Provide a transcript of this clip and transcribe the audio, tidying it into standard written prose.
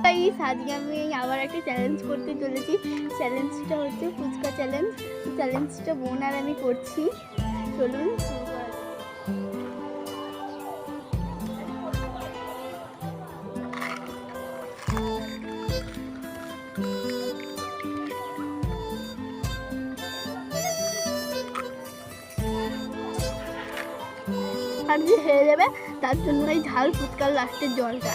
Guys আজকে আমি আবার একটা চ্যালেঞ্জ করতে চলেছি। চ্যালেঞ্জটা হচ্ছে ফুচকা চ্যালেঞ্জ। চ্যালেঞ্জটা বোন আর আমি করছি। চলুন শুরু করা যাক। আর যে হেরে যাবে তার জন্য এই ঝাল ফুচকার লাস্টের জলটা।